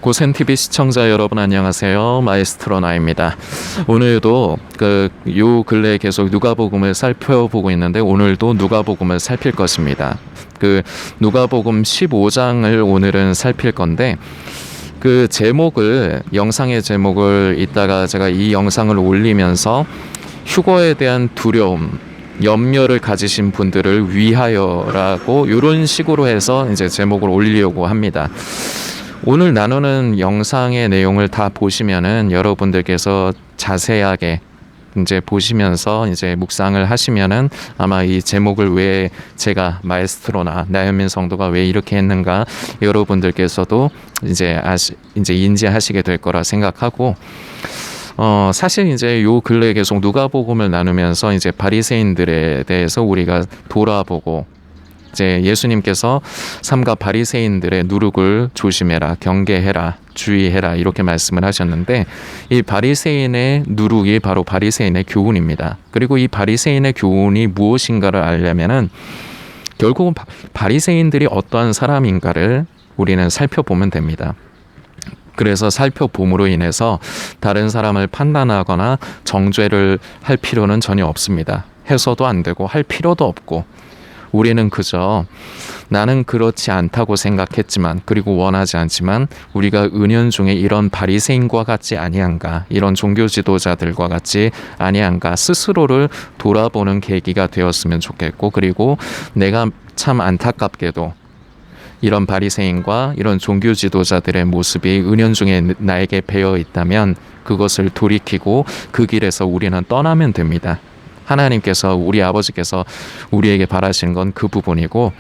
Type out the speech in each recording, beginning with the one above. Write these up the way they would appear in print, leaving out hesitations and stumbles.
고센TV 시청자 여러분 안녕하세요. 마에스트로 나입니다. 오늘도 요 근래에 계속 누가복음을 살펴보고 있는데 오늘도 누가복음을 살필 것입니다. 누가복음 15장을 오늘은 살필 건데 영상의 제목을 이따가 제가 이 영상을 올리면서 휴거에 대한 두려움, 염려를 가지신 분들을 위하여라고 이런 식으로 해서 이제 제목을 올리려고 합니다. 오늘 나누는 영상의 내용을 다 보시면은 여러분들께서 자세하게 이제 보시면서 이제 묵상을 하시면은 아마 이 제목을 왜 제가 마에스트로나 나현민 성도가 왜 이렇게 했는가 여러분들께서도 이제 인지하시게 될 거라 생각하고 사실 이제 요 근래에 계속 누가복음을 나누면서 이제 바리새인들에 대해서 우리가 돌아보고 이제 예수님께서 삼가 바리새인들의 누룩을 조심해라, 경계해라, 주의해라 이렇게 말씀을 하셨는데 이 바리새인의 누룩이 바로 바리새인의 교훈입니다. 그리고 이 바리새인의 교훈이 무엇인가를 알려면은 결국은 바리새인들이 어떠한 사람인가를 우리는 살펴보면 됩니다. 그래서 살펴봄으로 인해서 다른 사람을 판단하거나 정죄를 할 필요는 전혀 없습니다. 해서도 안 되고 할 필요도 없고 우리는 그저 나는 그렇지 않다고 생각했지만 그리고 원하지 않지만 우리가 은연중에 이런 바리새인과 같지 아니한가, 이런 종교 지도자들과 같지 아니한가 스스로를 돌아보는 계기가 되었으면 좋겠고, 그리고 내가 참 안타깝게도 이런 바리새인과 이런 종교 지도자들의 모습이 은연중에 나에게 배어 있다면 그것을 돌이키고 그 길에서 우리는 떠나면 됩니다. 하나님께서, 우리 아버지께서 우리에게 바라시는 건 그 부분이고,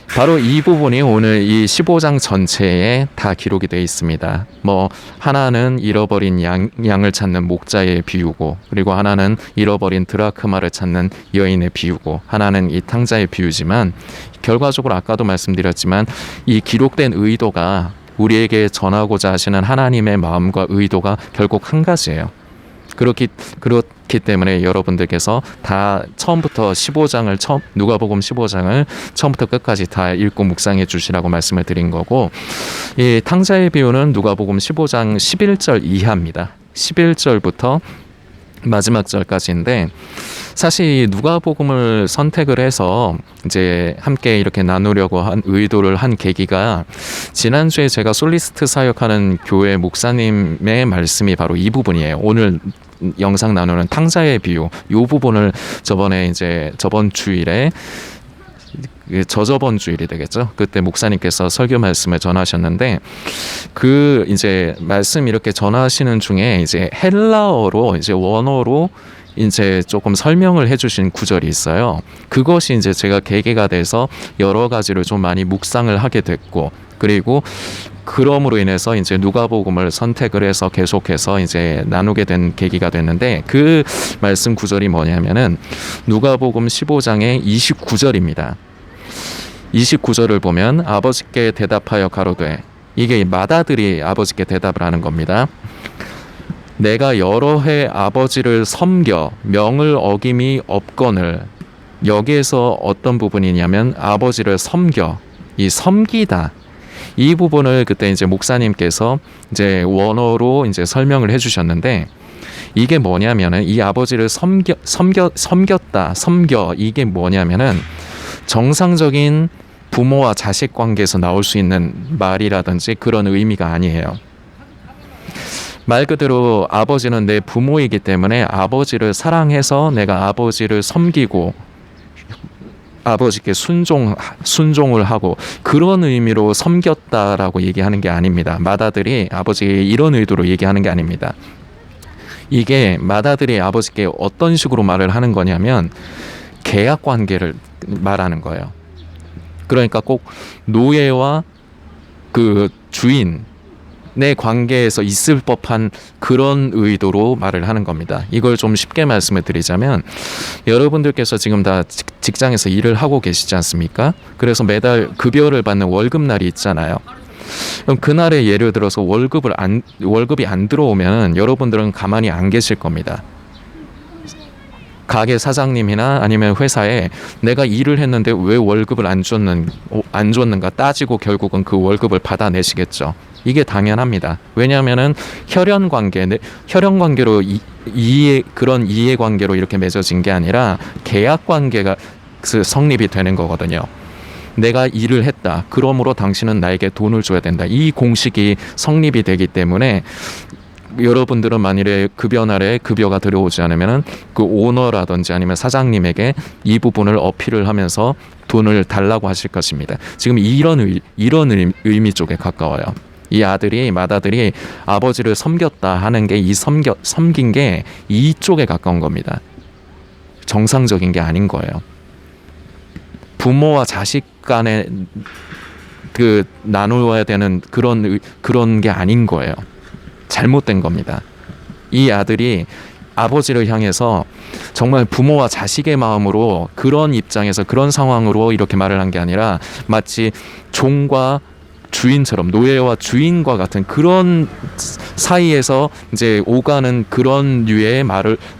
바로 이 부분이 오늘 이 15장 전체에 다 기록이 되어 있습니다. 하나는 잃어버린 양을 찾는 목자의 비유고, 그리고 하나는 잃어버린 드라크마를 찾는 여인의 비유고, 하나는 이 탕자의 비유지만, 결과적으로 아까도 말씀드렸지만 이 기록된 의도가, 우리에게 전하고자 하시는 하나님의 마음과 의도가 결국 한 가지예요. 그렇기 때문에 여러분들께서 다 처음부터 누가복음 15장을 처음부터 끝까지 다 읽고 묵상해 주시라고 말씀을 드린 거고, 이 탕자의 비유는 누가복음 15장 11절 이하입니다. 11절부터 마지막 절까지인데, 사실 이 누가복음을 선택을 해서 이제 함께 이렇게 나누려고 한 의도를 한 계기가, 지난주에 제가 솔리스트 사역하는 교회 목사님의 말씀이 바로 이 부분이에요. 오늘 영상 나누는 탕자의 비유, 이 부분을 저번 주일에, 저저번 주일이 되겠죠. 그때 목사님께서 설교 말씀을 전하셨는데, 이제 말씀 이렇게 전하시는 중에 이제 헬라어로, 이제 원어로 이제 조금 설명을 해주신 구절이 있어요. 그것이 이제 제가 계기가 돼서 여러 가지를 좀 많이 묵상을 하게 됐고, 그리고 그럼으로 인해서 이제 누가복음을 선택을 해서 계속해서 이제 나누게 된 계기가 됐는데, 그 말씀 구절이 뭐냐면은 누가복음 15장의 29절입니다. 29절을 보면 아버지께 대답하여 가로되, 이게 맏아들이 아버지께 대답을 하는 겁니다. 내가 여러 해 아버지를 섬겨 명을 어김이 없거늘. 여기에서 어떤 부분이냐면 아버지를 섬겨, 이 섬기다, 이 부분을 그때 이제 목사님께서 이제 원어로 이제 설명을 해주셨는데, 이게 뭐냐면은 이 아버지를 섬겼다, 이게 뭐냐면은 정상적인 부모와 자식 관계에서 나올 수 있는 말이라든지 그런 의미가 아니에요. 말 그대로 아버지는 내 부모이기 때문에 아버지를 사랑해서 내가 아버지를 섬기고 아버지께 순종을 하고, 그런 의미로 섬겼다라고 얘기하는 게 아닙니다. 맏아들이 아버지에게 이런 의도로 얘기하는 게 아닙니다. 이게 맏아들이 아버지께 어떤 식으로 말을 하는 거냐면 계약 관계를 말하는 거예요. 그러니까 꼭 노예와 그 주인 내 관계에서 있을 법한 그런 의도로 말을 하는 겁니다. 이걸 좀 쉽게 말씀을 드리자면, 여러분들께서 지금 다 직장에서 일을 하고 계시지 않습니까? 그래서 매달 급여를 받는 월급날이 있잖아요. 그럼 그날에 예를 들어서 월급이 안 들어오면 여러분들은 가만히 안 계실 겁니다. 가게 사장님이나 아니면 회사에 내가 일을 했는데 왜 월급을 안 줬는가 따지고 결국은 그 월급을 받아내시겠죠. 이게 당연합니다. 왜냐하면은 혈연 관계로 그런 이해 관계로 이렇게 맺어진 게 아니라 계약 관계가 성립이 되는 거거든요. 내가 일을 했다. 그러므로 당신은 나에게 돈을 줘야 된다. 이 공식이 성립이 되기 때문에 여러분들은 만일에 급여 날에 급여가 들어오지 않으면은 그 오너라든지 아니면 사장님에게 이 부분을 어필을 하면서 돈을 달라고 하실 것입니다. 지금 이런 의미 쪽에 가까워요. 이 맏아들이 아버지를 섬겼다 하는 게 섬긴 게 이쪽에 가까운 겁니다. 정상적인 게 아닌 거예요. 부모와 자식 간에 그 나누어야 되는 그런 게 아닌 거예요. 잘못된 겁니다. 이 아들이 아버지를 향해서 정말 부모와 자식의 마음으로 그런 입장에서 그런 상황으로 이렇게 말을 한 게 아니라 마치 종과 주인처럼 노예와 주인과 같은 그런 사이에서 이제 오가는 그런 류의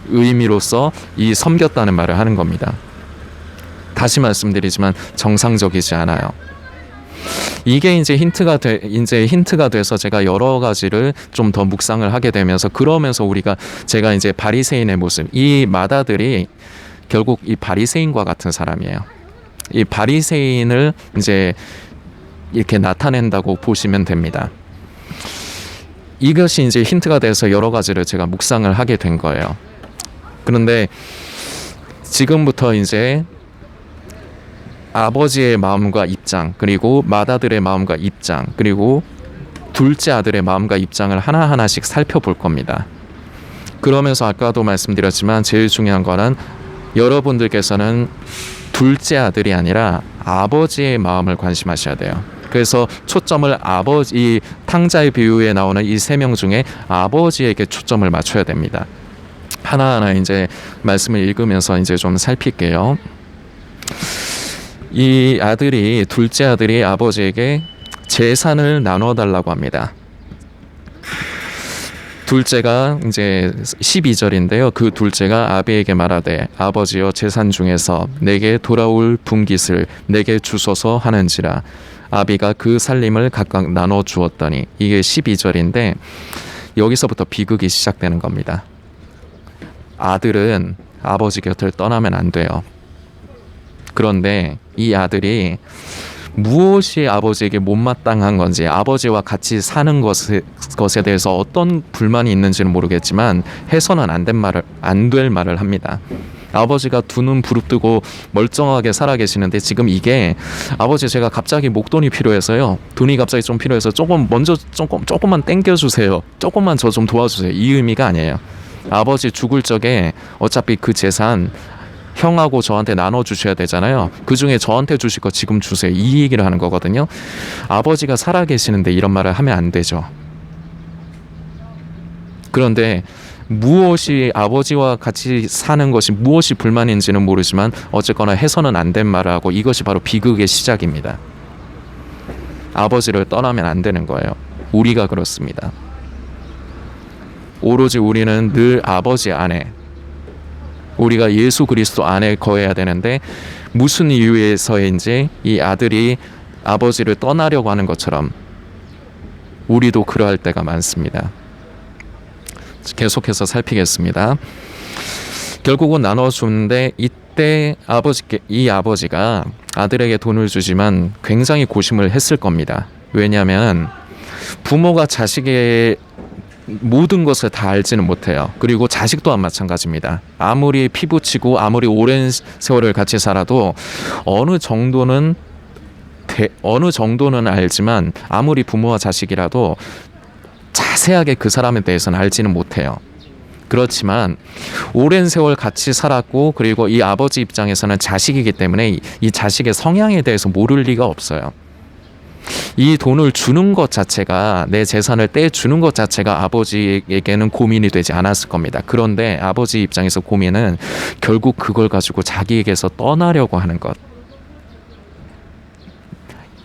의미로서 이 섬겼다는 말을 하는 겁니다. 다시 말씀드리지만 정상적이지 않아요. 이게 이제 힌트가 돼서 제가 여러 가지를 좀 더 묵상을 하게 되면서 그러면서 제가 이제 바리새인의 모습, 이 맏아들이 결국 이 바리새인과 같은 사람이에요. 이 바리새인을 이제 이렇게 나타낸다고 보시면 됩니다. 이것이 이제 힌트가 돼서 여러 가지를 제가 묵상을 하게 된 거예요. 그런데 지금부터 이제 아버지의 마음과 입장, 그리고 맏아들의 마음과 입장, 그리고 둘째 아들의 마음과 입장을 하나하나씩 살펴볼 겁니다. 그러면서 아까도 말씀드렸지만 제일 중요한 거는 여러분들께서는 둘째 아들이 아니라 아버지의 마음을 관심하셔야 돼요. 그래서 초점을 이 탕자의 비유에 나오는 이 3명 중에 아버지에게 초점을 맞춰야 됩니다. 하나하나 이제 말씀을 읽으면서 이제 좀 살필게요. 이 둘째 아들이 아버지에게 재산을 나눠 달라고 합니다. 둘째가 이제 12절인데요. 그 둘째가 아비에게 말하되 아버지여 재산 중에서 내게 돌아올 분깃을 내게 주소서 하는지라. 아비가 그 살림을 각각 나눠 주었더니, 이게 12절인데 여기서부터 비극이 시작되는 겁니다. 아들은 아버지 곁을 떠나면 안 돼요. 그런데 이 아들이 무엇이 아버지에게 못마땅한 건지, 아버지와 같이 사는 것에 대해서 어떤 불만이 있는지는 모르겠지만 해서는 안 될 말을 합니다. 아버지가 두 눈 부릅뜨고 멀쩡하게 살아계시는데 지금 이게 아버지 제가 갑자기 목돈이 필요해서요. 돈이 갑자기 좀 필요해서 조금만 땡겨주세요. 조금만 저 좀 도와주세요. 이 의미가 아니에요. 아버지 죽을 적에 어차피 그 재산 형하고 저한테 나눠주셔야 되잖아요. 그중에 저한테 주실 거 지금 주세요. 이 얘기를 하는 거거든요. 아버지가 살아계시는데 이런 말을 하면 안 되죠. 그런데 무엇이 아버지와 같이 사는 것이 무엇이 불만인지는 모르지만 어쨌거나 해서는 안 된 말을 하고, 이것이 바로 비극의 시작입니다. 아버지를 떠나면 안 되는 거예요. 우리가 그렇습니다. 오로지 우리는 늘 아버지 안에, 우리가 예수 그리스도 안에 거해야 되는데 무슨 이유에서인지 이 아들이 아버지를 떠나려고 하는 것처럼 우리도 그러할 때가 많습니다. 계속해서 살피겠습니다. 결국은 나눠주는데 이때 이 아버지가 아들에게 돈을 주지만 굉장히 고심을 했을 겁니다. 왜냐하면 부모가 자식의 모든 것을 다 알지는 못해요. 그리고 자식 또한 마찬가지입니다. 아무리 피부치고 아무리 오랜 세월을 같이 살아도 어느 정도는 알지만 아무리 부모와 자식이라도 자세하게 그 사람에 대해서는 알지는 못해요. 그렇지만 오랜 세월 같이 살았고, 그리고 이 아버지 입장에서는 자식이기 때문에 이 자식의 성향에 대해서 모를 리가 없어요. 이 돈을 주는 것 자체가, 내 재산을 떼주는 것 자체가 아버지에게는 고민이 되지 않았을 겁니다. 그런데 아버지 입장에서 고민은 결국 그걸 가지고 자기에게서 떠나려고 하는 것.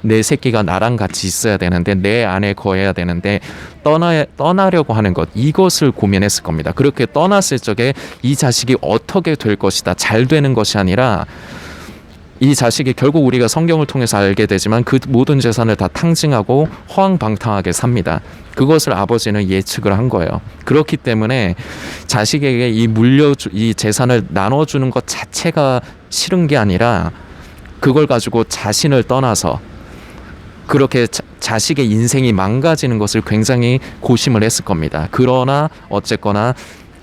내 새끼가 나랑 같이 있어야 되는데, 내 안에 거해야 되는데 떠나려고 하는 것, 이것을 고민했을 겁니다. 그렇게 떠났을 적에 이 자식이 어떻게 될 것이다, 잘 되는 것이 아니라 이 자식이 결국 우리가 성경을 통해서 알게 되지만 그 모든 재산을 다 탕진하고 허황방탕하게 삽니다. 그것을 아버지는 예측을 한 거예요. 그렇기 때문에 자식에게 이 재산을 나눠주는 것 자체가 싫은 게 아니라 그걸 가지고 자신을 떠나서 그렇게 자식의 인생이 망가지는 것을 굉장히 고심을 했을 겁니다. 그러나 어쨌거나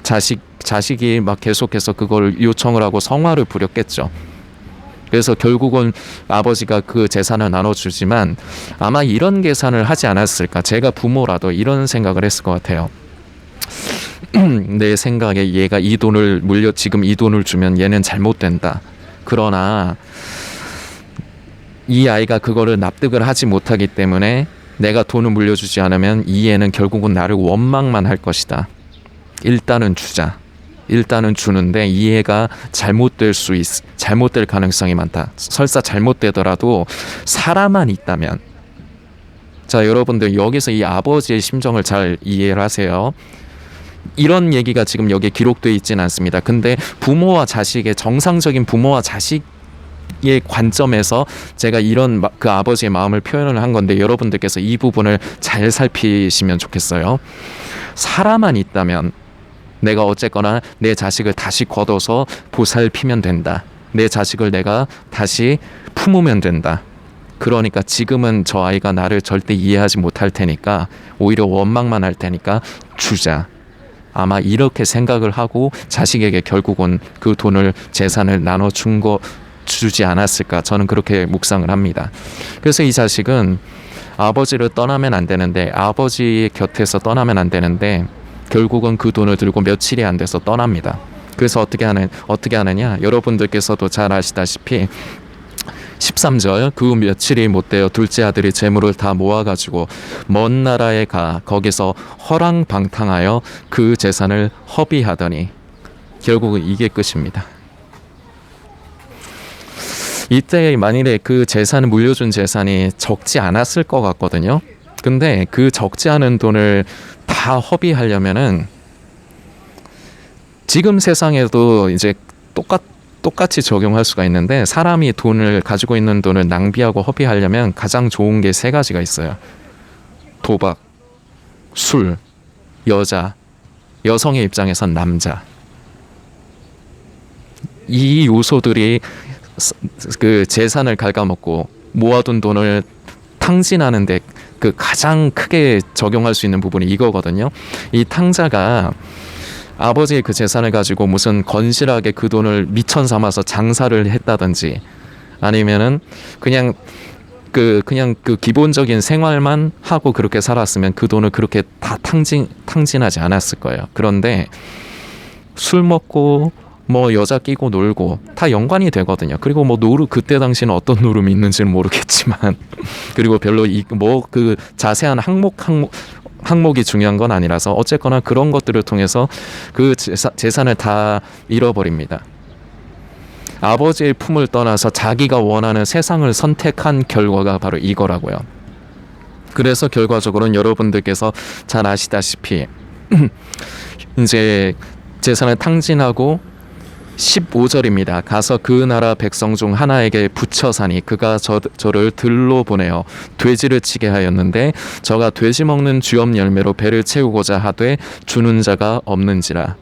자식이 막 계속해서 그걸 요청을 하고 성화를 부렸겠죠. 그래서 결국은 아버지가 그 재산을 나눠주지만 아마 이런 계산을 하지 않았을까. 제가 부모라도 이런 생각을 했을 것 같아요. 내 생각에 얘가 지금 이 돈을 주면 얘는 잘못된다. 그러나 이 아이가 그거를 납득을 하지 못하기 때문에 내가 돈을 물려주지 않으면 이 애는 결국은 나를 원망만 할 것이다. 일단은 주자. 일단은 주는데 이 애가 잘못될 가능성이 많다. 설사 잘못되더라도 사람만 있다면. 자, 여러분들 여기서 이 아버지의 심정을 잘 이해를 하세요. 이런 얘기가 지금 여기에 기록되어 있지는 않습니다. 근데 정상적인 부모와 자식의 관점에서 제가 이런 그 아버지의 마음을 표현을 한 건데 여러분들께서 이 부분을 잘 살피시면 좋겠어요. 사람만 있다면 내가 어쨌거나 내 자식을 다시 걷어서 보살피면 된다. 내 자식을 내가 다시 품으면 된다. 그러니까 지금은 저 아이가 나를 절대 이해하지 못할 테니까 오히려 원망만 할 테니까 주자. 아마 이렇게 생각을 하고 자식에게 결국은 그 돈을 재산을 주지 않았을까. 저는 그렇게 묵상을 합니다. 그래서 이 자식은 아버지를 떠나면 안 되는데 아버지 곁에서 떠나면 안 되는데 결국은 그 돈을 들고 며칠이 안 돼서 떠납니다. 그래서 어떻게 하느냐? 여러분들께서도 잘 아시다시피 13절 그 며칠이 못되어 둘째 아들이 재물을 다 모아가지고 먼 나라에 거기서 허랑방탕하여 그 재산을 허비하더니 결국은 이게 끝입니다. 이때 만일에 그 물려준 재산이 적지 않았을 것 같거든요. 근데 그 적지 않은 돈을 다 허비하려면은 지금 세상에도 이제 똑같이 적용할 수가 있는데 사람이 가지고 있는 돈을 낭비하고 허비하려면 가장 좋은 게 3가지가 있어요. 도박, 술, 여성의 입장에선 남자. 이 요소들이 그 재산을 갉아먹고 모아둔 돈을 탕진하는데 그 가장 크게 적용할 수 있는 부분이 이거거든요. 이 탕자가 아버지의 그 재산을 가지고 무슨 건실하게 그 돈을 미천 삼아서 장사를 했다든지 아니면은 그냥 그 기본적인 생활만 하고 그렇게 살았으면 그 돈을 그렇게 다 탕진하지 않았을 거예요. 그런데 술 먹고 뭐 여자 끼고 놀고 다 연관이 되거든요. 그리고 뭐 그때 당시는 어떤 노름이 있는지는 모르겠지만 그리고 별로 그 자세한 항목이 중요한 건 아니라서 어쨌거나 그런 것들을 통해서 그 재산을 다 잃어버립니다. 아버지의 품을 떠나서 자기가 원하는 세상을 선택한 결과가 바로 이거라고요. 그래서 결과적으로는 여러분들께서 잘 아시다시피 이제 재산을 탕진하고 15절입니다. 가서 그 나라 백성 중 하나에게 붙여 사니 그가 저를 들로 보내어 돼지를 치게 하였는데 저가 돼지 먹는 쥐엄 열매로 배를 채우고자 하되 주는 자가 없는지라.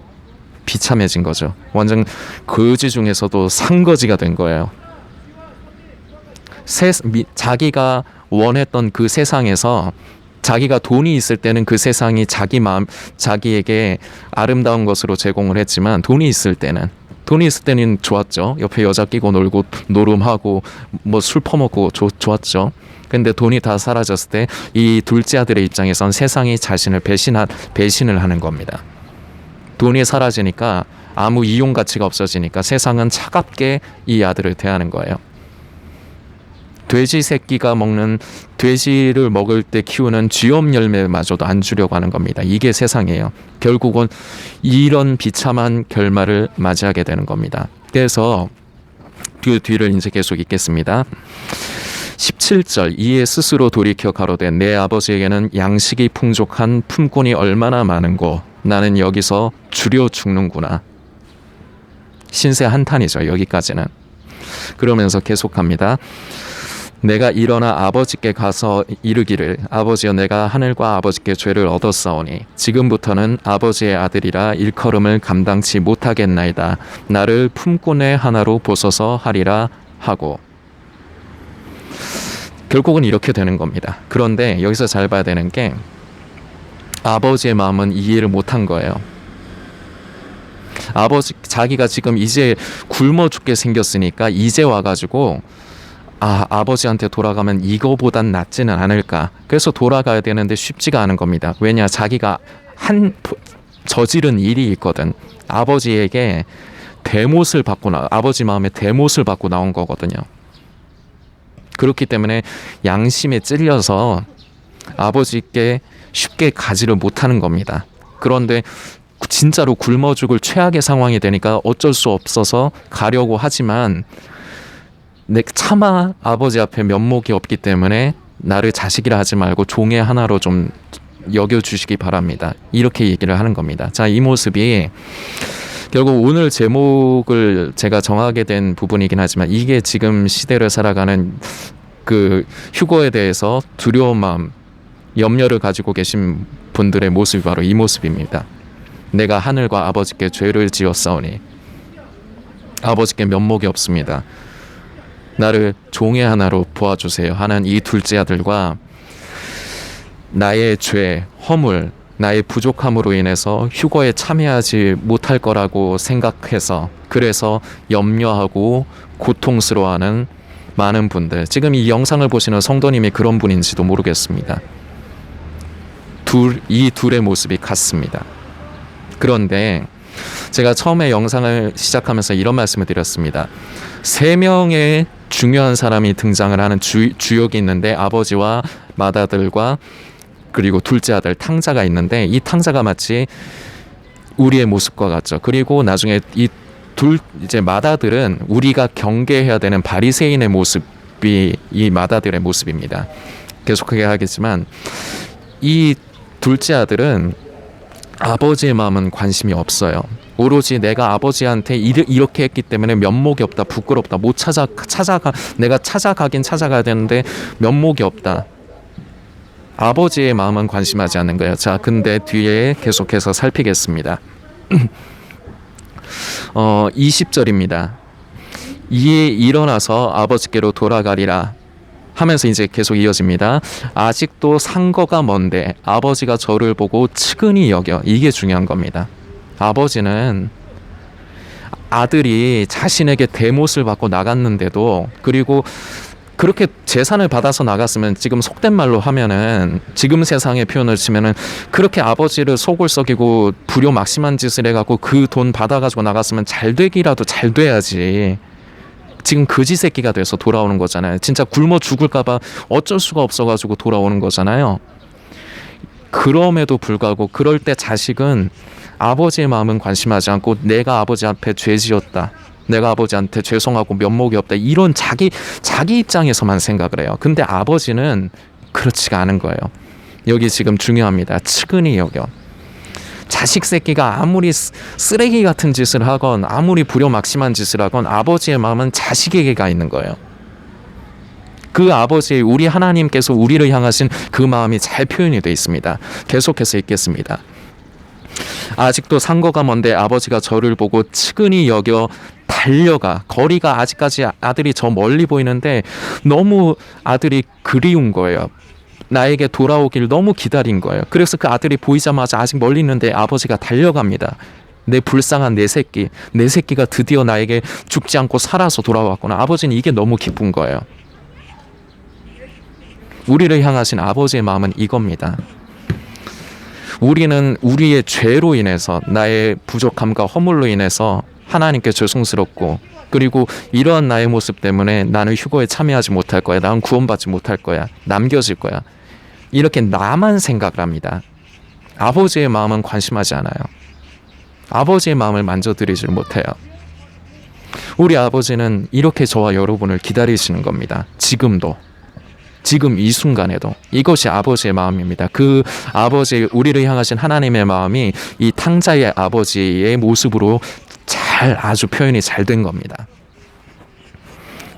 비참해진 거죠. 완전 거지 중에서도 상거지가 된 거예요. 자기가 원했던 그 세상에서 자기가 돈이 있을 때는 그 세상이 자기에게 아름다운 것으로 제공을 했지만 돈이 있을 때는 좋았죠. 옆에 여자 끼고 놀고 노름하고 뭐 술 퍼먹고 좋았죠. 근데 돈이 다 사라졌을 때 이 둘째 아들의 입장에선 세상이 자신을 배신을 하는 겁니다. 돈이 사라지니까 아무 이용 가치가 없어지니까 세상은 차갑게 이 아들을 대하는 거예요. 돼지를 먹을 때 키우는 쥐엄 열매마저도 안 주려고 하는 겁니다. 이게 세상이에요. 결국은 이런 비참한 결말을 맞이하게 되는 겁니다. 그래서 그 뒤를 이제 계속 읽겠습니다. 17절 이에 스스로 돌이켜 가로되 내 아버지에게는 양식이 풍족한 품꾼이 얼마나 많은고 나는 여기서 주려 죽는구나. 신세 한탄이죠. 여기까지는. 그러면서 계속합니다. 내가 일어나 아버지께 가서 이르기를 아버지여 내가 하늘과 아버지께 죄를 얻었사오니 지금부터는 아버지의 아들이라 일컬음을 감당치 못하겠나이다. 나를 품꾼의 하나로 보소서 하리라 하고. 결국은 이렇게 되는 겁니다. 그런데 여기서 잘 봐야 되는 게 아버지의 마음은 이해를 못한 거예요. 자기가 지금 이제 굶어 죽게 생겼으니까 이제 와가지고 아버지한테 돌아가면 이거보단 낫지는 않을까. 그래서 돌아가야 되는데 쉽지가 않은 겁니다. 왜냐, 자기가 저지른 일이 있거든. 아버지에게 아버지 마음에 대못을 받고 나온 거거든요. 그렇기 때문에 양심에 찔려서 아버지께 쉽게 가지를 못하는 겁니다. 그런데 진짜로 굶어 죽을 최악의 상황이 되니까 어쩔 수 없어서 가려고 하지만 차마 아버지 앞에 면목이 없기 때문에 나를 자식이라 하지 말고 종의 하나로 좀 여겨주시기 바랍니다. 이렇게 얘기를 하는 겁니다. 자, 이 모습이 결국 오늘 제목을 제가 정하게 된 부분이긴 하지만 이게 지금 시대를 살아가는 그 휴거에 대해서 두려운 마음, 염려를 가지고 계신 분들의 모습이 바로 이 모습입니다. 내가 하늘과 아버지께 죄를 지었사오니 아버지께 면목이 없습니다. 나를 종의 하나로 보아주세요 하는 이 둘째 아들과 나의 죄, 허물, 나의 부족함으로 인해서 휴거에 참여하지 못할 거라고 생각해서 그래서 염려하고 고통스러워하는 많은 분들, 지금 이 영상을 보시는 성도님이 그런 분인지도 모르겠습니다. 이 둘의 모습이 같습니다. 그런데 제가 처음에 영상을 시작하면서 이런 말씀을 드렸습니다. 3명의 중요한 사람이 등장을 하는 주역이 있는데 아버지와 맏아들과 그리고 둘째 아들 탕자가 있는데 이 탕자가 마치 우리의 모습과 같죠. 그리고 나중에 이제 맏아들은 우리가 경계해야 되는 바리새인의 모습이 이 맏아들의 모습입니다. 계속하게 하겠지만 이 둘째 아들은 아버지의 마음은 관심이 없어요. 오로지 내가 아버지한테 이렇게 했기 때문에 면목이 없다, 부끄럽다, 못 내가 찾아가긴 찾아가야 되는데 면목이 없다. 아버지의 마음은 관심하지 않는 거예요. 자, 근데 뒤에 계속해서 살피겠습니다. 20절입니다. 이에 일어나서 아버지께로 돌아가리라 하면서 이제 계속 이어집니다. 아직도 상거가 먼데 아버지가 저를 보고 측은히 여겨. 이게 중요한 겁니다. 아버지는 아들이 자신에게 대못을 받고 나갔는데도, 그리고 그렇게 재산을 받아서 나갔으면, 지금 속된 말로 하면은, 지금 세상의 표현을 치면은 그렇게 아버지를 속을 썩이고 불효막심한 짓을 해갖고 그 돈 받아가지고 나갔으면 잘 되기라도 잘 돼야지. 지금 거지 새끼가 돼서 돌아오는 거잖아요. 진짜 굶어 죽을까봐 어쩔 수가 없어가지고 돌아오는 거잖아요. 그럼에도 불구하고 그럴 때 자식은 아버지의 마음은 관심하지 않고 내가 아버지 앞에 죄 지었다, 내가 아버지한테 죄송하고 면목이 없다, 이런 자기 입장에서만 생각을 해요. 근데 아버지는 그렇지가 않은 거예요. 여기 지금 중요합니다. 측은히 여겨. 자식 새끼가 아무리 쓰레기 같은 짓을 하건 아무리 불효막심한 짓을 하건 아버지의 마음은 자식에게 가 있는 거예요. 그 아버지, 우리 하나님께서 우리를 향하신 그 마음이 잘 표현이 되어 있습니다. 계속해서 읽겠습니다. 아직도 상거가 먼데 아버지가 저를 보고 측은히 여겨 달려가. 거리가 아직까지 아들이 저 멀리 보이는데 너무 아들이 그리운 거예요. 나에게 돌아오길 너무 기다린 거예요. 그래서 그 아들이 보이자마자 아직 멀리 있는데 아버지가 달려갑니다. 내 불쌍한 내 새끼가 드디어 나에게 죽지 않고 살아서 돌아왔구나. 아버지는 이게 너무 기쁜 거예요. 우리를 향하신 아버지의 마음은 이겁니다. 우리는 우리의 죄로 인해서, 나의 부족함과 허물로 인해서 하나님께 죄송스럽고, 그리고 이러한 나의 모습 때문에 나는 휴거에 참여하지 못할 거야, 나는 구원받지 못할 거야, 남겨질 거야, 이렇게 나만 생각을 합니다. 아버지의 마음은 관심하지 않아요. 아버지의 마음을 만져드리질 못해요. 우리 아버지는 이렇게 저와 여러분을 기다리시는 겁니다. 지금도. 지금 이 순간에도 이것이 아버지의 마음입니다. 그 아버지, 우리를 향하신 하나님의 마음이 이 탕자의 아버지의 모습으로 아주 표현이 잘 된 겁니다.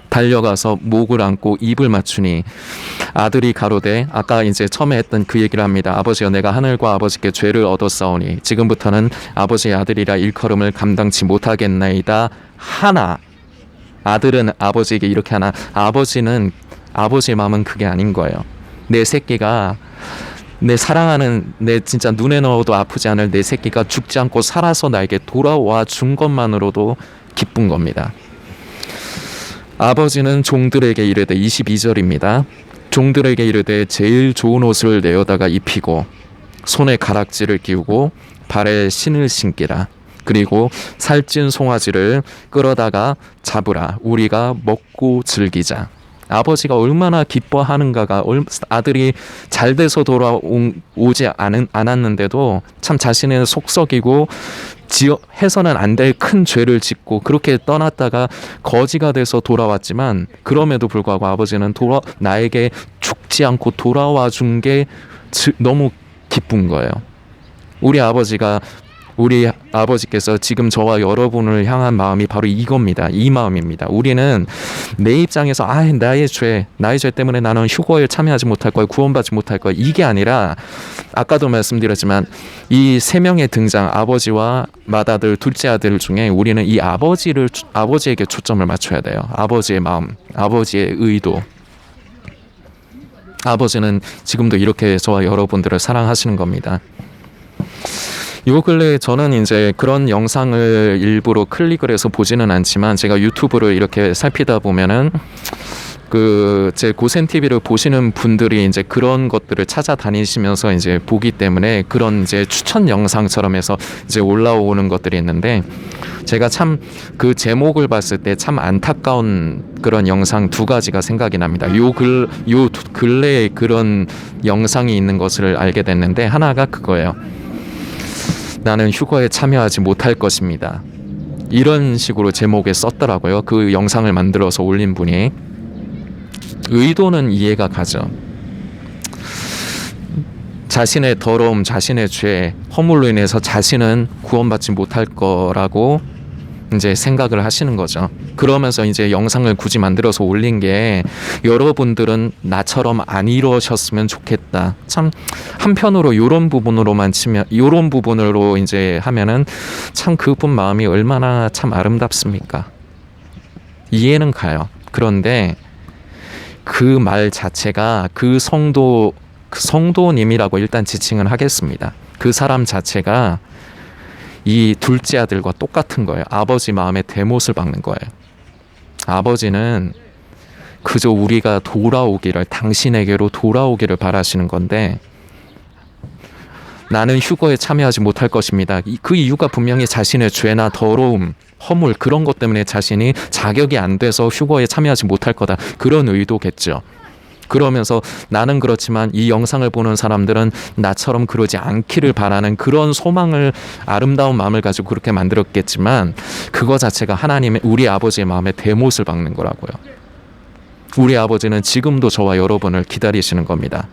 달려가서 목을 안고 입을 맞추니 아들이 가로되, 아까 이제 처음에 했던 그 얘기를 합니다. 아버지여, 내가 하늘과 아버지께 죄를 얻었사오니 지금부터는 아버지의 아들이라 일컬음을 감당치 못하겠나이다 하나. 아들은 아버지에게 이렇게 하나. 아버지의 마음은 그게 아닌 거예요. 내 새끼가, 내 사랑하는, 내 진짜 눈에 넣어도 아프지 않을 내 새끼가 죽지 않고 살아서 나에게 돌아와 준 것만으로도 기쁜 겁니다. 아버지는 종들에게 이르되, 22절입니다. 종들에게 이르되 제일 좋은 옷을 내어다가 입히고 손에 가락지를 끼우고 발에 신을 신기라. 그리고 살찐 송아지를 끌어다가 잡으라. 우리가 먹고 즐기자. 아버지가 얼마나 기뻐하는가가, 아들이 잘 돼서 돌아오지 않았는데도 참 자신의 속썩이고 해서는 안 될 큰 죄를 짓고 그렇게 떠났다가 거지가 돼서 돌아왔지만, 그럼에도 불구하고 아버지는 나에게 죽지 않고 돌아와 준 게 너무 기쁜 거예요. 우리 아버지께서 지금 저와 여러분을 향한 마음이 바로 이겁니다. 이 마음입니다. 우리는 내 입장에서 나의 죄 때문에 나는 휴거에 참여하지 못할 거야, 구원받지 못할 거야, 이게 아니라, 아까도 말씀드렸지만 이 세 명의 등장, 아버지와 맏아들, 둘째 아들 중에 우리는 이 아버지에게 초점을 맞춰야 돼요. 아버지의 마음, 아버지의 의도. 아버지는 지금도 이렇게 저와 여러분들을 사랑하시는 겁니다. 요 근래 저는 이제 그런 영상을 일부러 클릭을 해서 보지는 않지만, 제가 유튜브를 이렇게 살피다 보면은 제 고센 TV를 보시는 분들이 이제 그런 것들을 찾아다니시면서 이제 보기 때문에 그런 이제 추천 영상처럼 해서 이제 올라오는 것들이 있는데, 제가 참 그 제목을 봤을 때 참 안타까운 그런 영상 두 가지가 생각이 납니다. 요 근래에 그런 영상이 있는 것을 알게 됐는데, 하나가 그거예요. 나는 휴거에 참여하지 못할 것입니다. 이런 식으로 제목에 썼더라고요. 그 영상을 만들어서 올린 분이. 의도는 이해가 가죠. 자신의 더러움, 자신의 죄, 허물로 인해서 자신은 구원받지 못할 거라고 이제 생각을 하시는 거죠. 그러면서 이제 영상을 굳이 만들어서 올린 게, 여러분들은 나처럼 안 이러셨으면 좋겠다. 참 한편으로 요런 부분으로 이제 하면은 참 그분 마음이 얼마나 참 아름답습니까? 이해는 가요. 그런데 그 말 자체가 그 성도님이라고 일단 지칭을 하겠습니다. 그 사람 자체가 이 둘째 아들과 똑같은 거예요. 아버지 마음에 대못을 박는 거예요. 아버지는 그저 우리가 당신에게로 돌아오기를 바라시는 건데, 나는 휴거에 참여하지 못할 것입니다. 그 이유가 분명히 자신의 죄나 더러움, 허물, 그런 것 때문에 자신이 자격이 안 돼서 휴거에 참여하지 못할 거다, 그런 의도겠죠. 그러면서 나는 그렇지만 이 영상을 보는 사람들은 나처럼 그러지 않기를 바라는 그런 소망을, 아름다운 마음을 가지고 그렇게 만들었겠지만, 그거 자체가 우리 아버지의 마음에 대못을 박는 거라고요. 우리 아버지는 지금도 저와 여러분을 기다리시는 겁니다.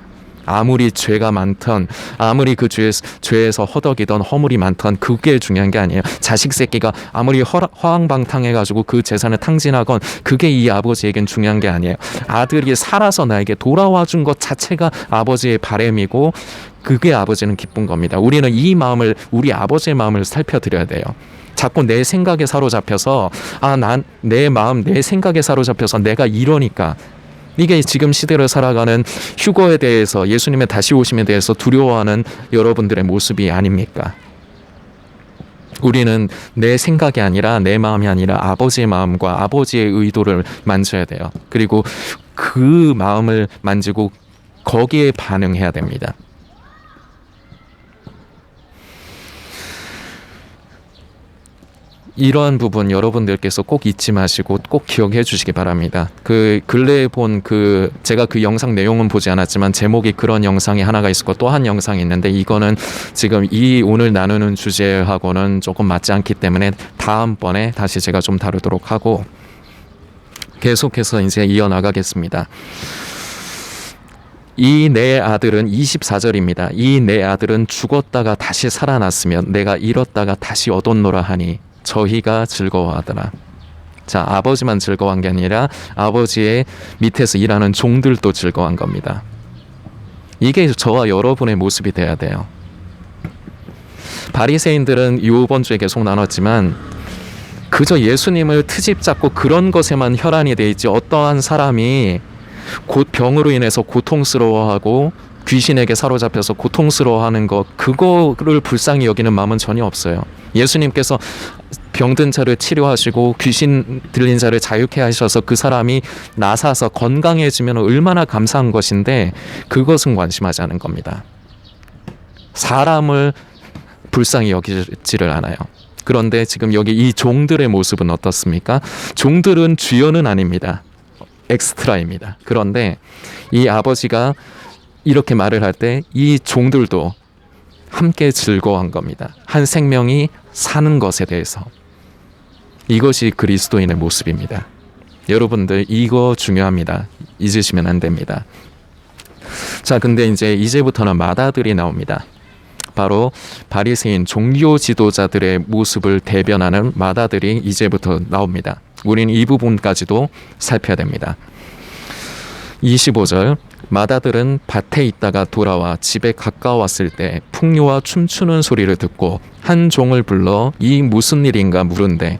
아무리 죄가 많던, 아무리 그 죄에서 허덕이던, 허물이 많던, 그게 중요한 게 아니에요. 자식 새끼가 아무리 허황방탕해가지고 그 재산을 탕진하건, 그게 이 아버지에겐 중요한 게 아니에요. 아들이 살아서 나에게 돌아와 준 것 자체가 아버지의 바람이고, 그게 아버지는 기쁜 겁니다. 우리는 우리 아버지의 마음을 살펴드려야 돼요. 자꾸 내 생각에 사로잡혀서, 내 생각에 사로잡혀서 내가 이러니까, 이게 지금 시대를 살아가는 휴거에 대해서, 예수님의 다시 오심에 대해서 두려워하는 여러분들의 모습이 아닙니까? 우리는 내 생각이 아니라, 내 마음이 아니라 아버지의 마음과 아버지의 의도를 만져야 돼요. 그리고 그 마음을 만지고 거기에 반응해야 됩니다. 이러한 부분 여러분들께서 꼭 잊지 마시고 꼭 기억해 주시기 바랍니다. 그 근래에 제가 그 영상 내용은 보지 않았지만 제목이 그런 영상이 하나가 있었고, 또 한 영상이 있는데, 이거는 지금 오늘 나누는 주제하고는 조금 맞지 않기 때문에 다음번에 다시 제가 좀 다루도록 하고, 계속해서 이제 이어나가겠습니다. 이 내 아들은 24절입니다. 이 내 아들은 죽었다가 다시 살아났으며 내가 잃었다가 다시 얻었노라 하니 저희가 즐거워하더라. 자, 아버지만 즐거워한 게 아니라 아버지의 밑에서 일하는 종들도 즐거워한 겁니다. 이게 저와 여러분의 모습이 돼야 돼요. 바리새인들은 이번 주에 계속 나눴지만 그저 예수님을 트집 잡고 그런 것에만 혈안이 돼 있지, 어떠한 사람이 곧 병으로 인해서 고통스러워하고 귀신에게 사로잡혀서 고통스러워하는 것, 그거를 불쌍히 여기는 마음은 전혀 없어요. 예수님께서 병든 자를 치료하시고 귀신 들린 자를 자유케 하셔서 그 사람이 나사서 건강해지면 얼마나 감사한 것인데 그것은 관심하지 않은 겁니다. 사람을 불쌍히 여기지를 않아요. 그런데 지금 여기 이 종들의 모습은 어떻습니까? 종들은 주연은 아닙니다. 엑스트라입니다. 그런데 이 아버지가 이렇게 말을 할 때 이 종들도 함께 즐거워한 겁니다. 한 생명이 사는 것에 대해서. 이것이 그리스도인의 모습입니다. 여러분들 이거 중요합니다. 잊으시면 안 됩니다. 자, 근데 이제부터는 마다들이 나옵니다. 바로 바리새인 종교 지도자들의 모습을 대변하는 마다들이 이제부터 나옵니다. 우리는 이 부분까지도 살펴야 됩니다. 25절, 마다들은 밭에 있다가 돌아와 집에 가까웠을 때 풍류와 춤추는 소리를 듣고 한 종을 불러 이 무슨 일인가 물은데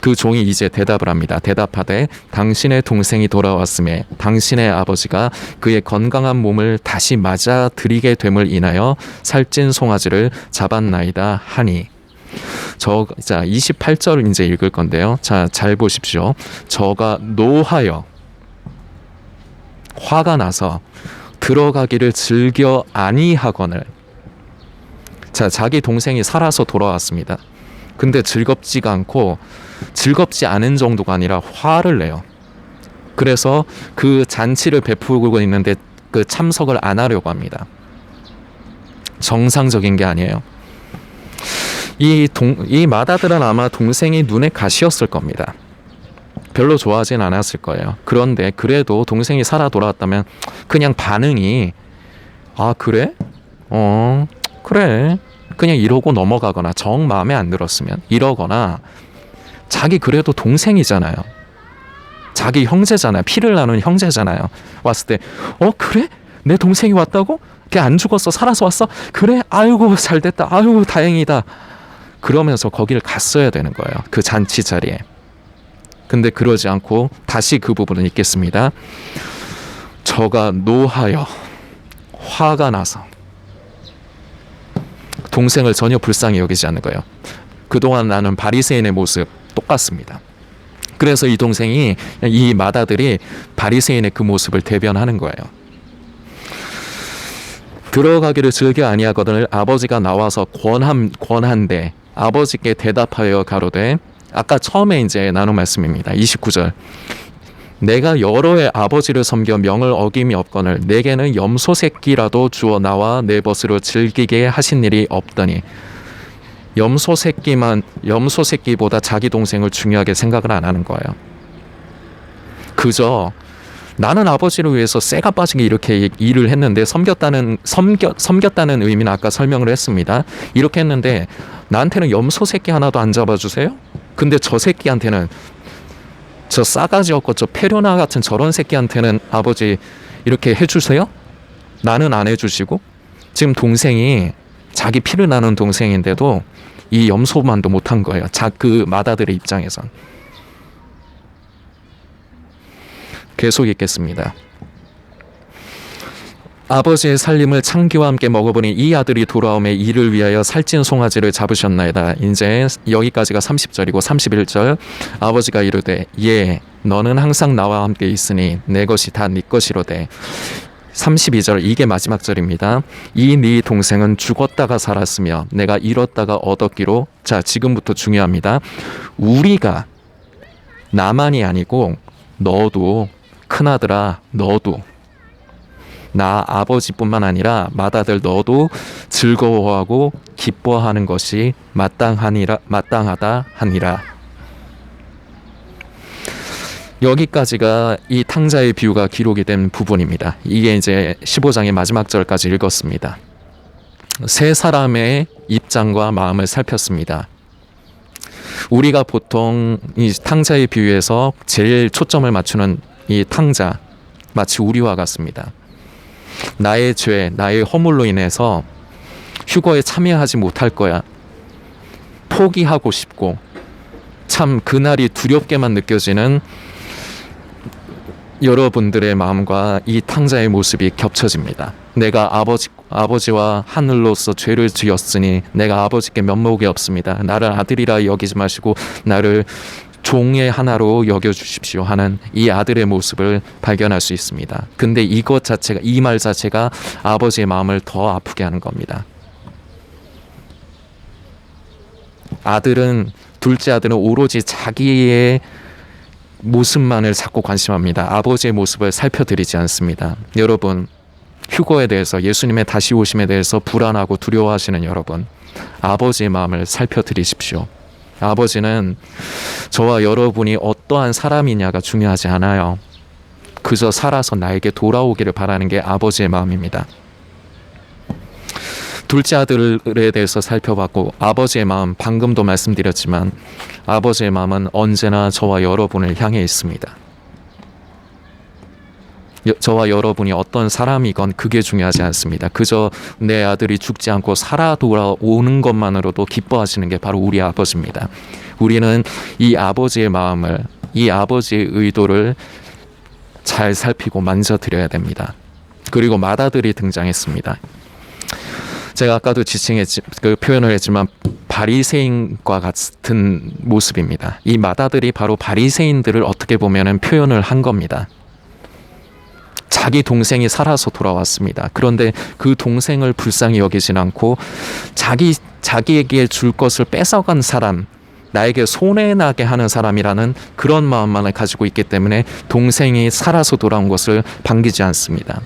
그 종이 이제 대답을 합니다. 대답하되 당신의 동생이 돌아왔음에 당신의 아버지가 그의 건강한 몸을 다시 맞아 들이게 됨을 인하여 살찐 송아지를 잡았나이다 하니. 자, 28절을 이제 읽을 건데요. 자, 잘 보십시오. 저가 노하여, 화가 나서 들어가기를 즐겨 아니하거늘. 자, 자기 동생이 살아서 돌아왔습니다. 근데 즐겁지가 않고, 즐겁지 않은 정도가 아니라 화를 내요. 그래서 그 잔치를 베풀고 있는데 그 참석을 안 하려고 합니다. 정상적인 게 아니에요. 이 마다들은 아마 동생이 눈에 가시였을 겁니다. 별로 좋아하진 않았을 거예요. 그런데 그래도 동생이 살아 돌아왔다면 그냥 반응이, 아 그래? 그래. 그냥 이러고 넘어가거나, 정 마음에 안 들었으면 이러거나, 자기 그래도 동생이잖아요. 자기 형제잖아요. 피를 나눈 형제잖아요. 왔을 때 그래? 내 동생이 왔다고? 걔 안 죽었어? 살아서 왔어? 그래? 아이고 잘됐다. 아이고 다행이다. 그러면서 거기를 갔어야 되는 거예요. 그 잔치 자리에. 근데 그러지 않고 다시 그 부분을 읽겠습니다. 저가 노하여, 화가 나서 동생을 전혀 불쌍히 여기지 않는 거예요. 그동안 나는 바리새인의 모습 똑같습니다. 그래서 이 동생이, 이 마다들이 바리새인의 그 모습을 대변하는 거예요. 들어가기를 즐겨 아니하거든을 아버지가 나와서 권한데 아버지께 대답하여 가로되, 아까 처음에 이제 나눈 말씀입니다. 29절. 내가 여러의 아버지를 섬겨 명을 어김이 없거늘 내게는 염소 새끼라도 주어 나와 내 벗으로 즐기게 하신 일이 없더니. 염소 새끼보다 자기 동생을 중요하게 생각을 안 하는 거예요. 그저 나는 아버지를 위해서 쇠가 빠지게 이렇게 일을 했는데, 섬겼다는 의미는 아까 설명을 했습니다. 이렇게 했는데 나한테는 염소 새끼 하나도 안 잡아주세요? 근데 저 새끼한테는, 저 싸가지 없고 저 페료나 같은 저런 새끼한테는 아버지 이렇게 해주세요? 나는 안 해주시고. 지금 동생이 자기 피를 나눈 동생인데도 이 염소만도 못한 거예요. 그 마다들의 입장에선. 계속 읽겠습니다. 아버지의 살림을 창기와 함께 먹어보니 이 아들이 돌아오매 이를 위하여 살찐 송아지를 잡으셨나이다. 이제 여기까지가 30절이고 31절. 아버지가 이르되 예 너는 항상 나와 함께 있으니 내 것이 다 네 것이로되. 32절, 이게 마지막 절입니다. 이 네 동생은 죽었다가 살았으며 내가 잃었다가 얻었기로. 자, 지금부터 중요합니다. 우리가, 나만이 아니고 너도, 큰아들아 너도, 나 아버지뿐만 아니라 맏아들 너도 즐거워하고 기뻐하는 것이 마땅하다 하니라. 여기까지가 이 탕자의 비유가 기록이 된 부분입니다. 이게 이제 15장의 마지막 절까지 읽었습니다. 세 사람의 입장과 마음을 살폈습니다. 우리가 보통 이 탕자의 비유에서 제일 초점을 맞추는 이 탕자, 마치 우리와 같습니다. 나의 죄, 나의 허물로 인해서 휴거에 참여하지 못할 거야. 포기하고 싶고 참 그날이 두렵게만 느껴지는 여러분들의 마음과 이 탕자의 모습이 겹쳐집니다. 내가 아버지와 하늘로서 죄를 지었으니 내가 아버지께 면목이 없습니다. 나를 아들이라 여기지 마시고 나를 종의 하나로 여겨주십시오 하는 이 아들의 모습을 발견할 수 있습니다. 근데 이것 자체가, 이 말 자체가 아버지의 마음을 더 아프게 하는 겁니다. 둘째 아들은 오로지 자기의 모습만을 자꾸 관심합니다. 아버지의 모습을 살펴드리지 않습니다. 여러분, 휴거에 대해서, 예수님의 다시 오심에 대해서 불안하고 두려워하시는 여러분, 아버지의 마음을 살펴드리십시오. 아버지는 저와 여러분이 어떠한 사람이냐가 중요하지 않아요. 그저 살아서 나에게 돌아오기를 바라는 게 아버지의 마음입니다. 둘째 아들에 대해서 살펴봤고, 아버지의 마음, 방금도 말씀드렸지만 아버지의 마음은 언제나 저와 여러분을 향해 있습니다. 저와 여러분이 어떤 사람이건 그게 중요하지 않습니다. 그저 내 아들이 죽지 않고 살아 돌아오는 것만으로도 기뻐하시는 게 바로 우리 아버지입니다. 우리는 이 아버지의 마음을, 이 아버지의 의도를 잘 살피고 만져드려야 됩니다. 그리고 맏아들이 등장했습니다. 제가 아까도 표현을 했지만 바리새인과 같은 모습입니다. 이 맏아들이 바로 바리새인들을 어떻게 보면 표현을 한 겁니다. 자기 동생이 살아서 돌아왔습니다. 그런데 그 동생을 불쌍히 여기진 않고 자기에게 줄 것을 뺏어간 사람, 나에게 손해나게 하는 사람이라는 그런 마음만을 가지고 있기 때문에 동생이 살아서 돌아온 것을 반기지 않습니다.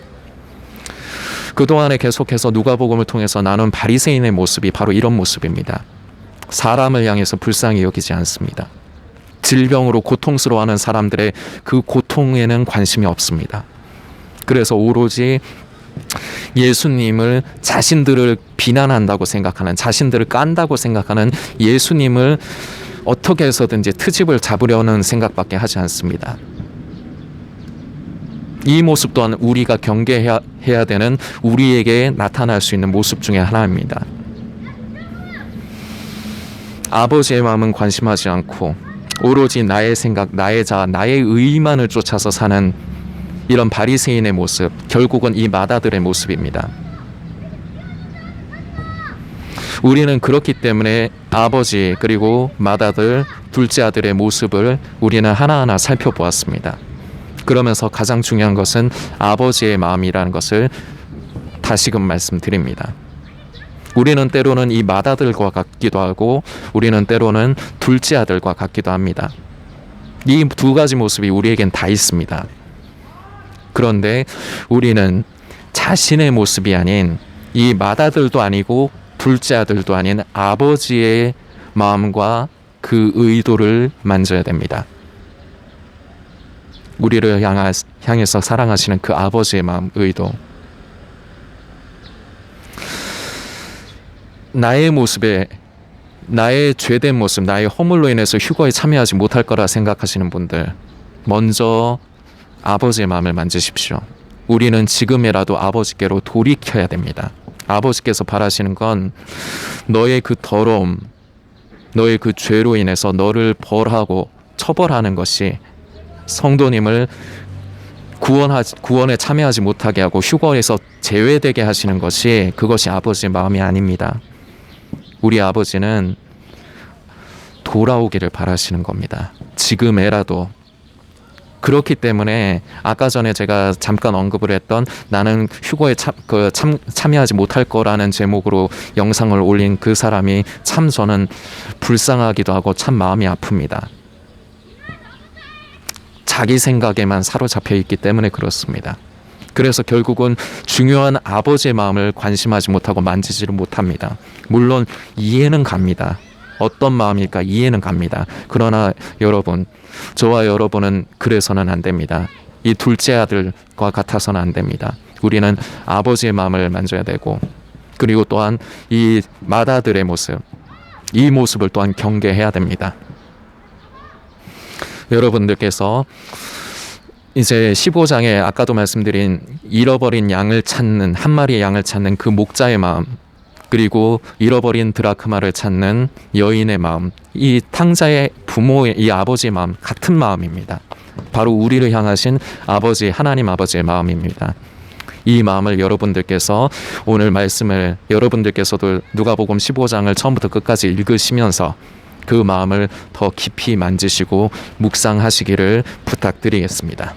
그동안에 계속해서 누가복음을 통해서 나눈 바리새인의 모습이 바로 이런 모습입니다. 사람을 향해서 불쌍히 여기지 않습니다. 질병으로 고통스러워하는 사람들의 그 고통에는 관심이 없습니다. 그래서 오로지 예수님을, 자신들을 비난한다고 생각하는, 자신들을 깐다고 생각하는 예수님을 어떻게 해서든지 트집을 잡으려는 생각밖에 하지 않습니다. 이 모습 또한 우리가 경계해야 되는, 우리에게 나타날 수 있는 모습 중에 하나입니다. 아버지의 마음은 관심하지 않고 오로지 나의 생각, 나의 자아, 나의 의만을 쫓아서 사는 이런 바리새인의 모습, 결국은 이 맏아들의 모습입니다. 우리는 그렇기 때문에 아버지 그리고 맏아들, 둘째 아들의 모습을 우리는 하나하나 살펴보았습니다. 그러면서 가장 중요한 것은 아버지의 마음이라는 것을 다시금 말씀드립니다. 우리는 때로는 이 맏아들과 같기도 하고 우리는 때로는 둘째 아들과 같기도 합니다. 이 두 가지 모습이 우리에겐 다 있습니다. 그런데 우리는 자신의 모습이 아닌, 이 맏아들도 아니고 둘째 아들도 아닌 아버지의 마음과 그 의도를 만져야 됩니다. 우리를 향해서 사랑하시는 그 아버지의 마음, 의도. 나의 모습에, 나의 죄된 모습, 나의 허물로 인해서 휴거에 참여하지 못할 거라 생각하시는 분들, 먼저 아버지의 마음을 만지십시오. 우리는 지금이라도 아버지께로 돌이켜야 됩니다. 아버지께서 바라시는 건 너의 그 더러움, 너의 그 죄로 인해서 너를 벌하고 처벌하는 것이 성도님을 구원에 참여하지 못하게 하고 휴거에서 제외되게 하시는 것이, 그것이 아버지의 마음이 아닙니다. 우리 아버지는 돌아오기를 바라시는 겁니다. 지금에라도. 그렇기 때문에 아까 전에 제가 잠깐 언급을 했던 나는 휴거에 참여하지 못할 거라는 제목으로 영상을 올린 그 사람이 참 저는 불쌍하기도 하고 참 마음이 아픕니다. 자기 생각에만 사로잡혀 있기 때문에 그렇습니다. 그래서 결국은 중요한 아버지의 마음을 관심하지 못하고 만지지를 못합니다. 물론 이해는 갑니다. 어떤 마음일까 이해는 갑니다. 그러나 여러분, 저와 여러분은 그래서는 안 됩니다. 이 둘째 아들과 같아서는 안 됩니다. 우리는 아버지의 마음을 만져야 되고, 그리고 또한 이 맏아들의 모습, 이 모습을 또한 경계해야 됩니다. 여러분들께서 이제 15장에 아까도 말씀드린 잃어버린 양을 찾는, 한 마리의 양을 찾는 그 목자의 마음, 그리고 잃어버린 드라크마를 찾는 여인의 마음, 이 탕자의 부모의, 이 아버지의 마음, 같은 마음입니다. 바로 우리를 향하신 아버지, 하나님 아버지의 마음입니다. 이 마음을 여러분들께서 오늘 말씀을, 여러분들께서도 누가복음 15장을 처음부터 끝까지 읽으시면서 그 마음을 더 깊이 만지시고 묵상하시기를 부탁드리겠습니다.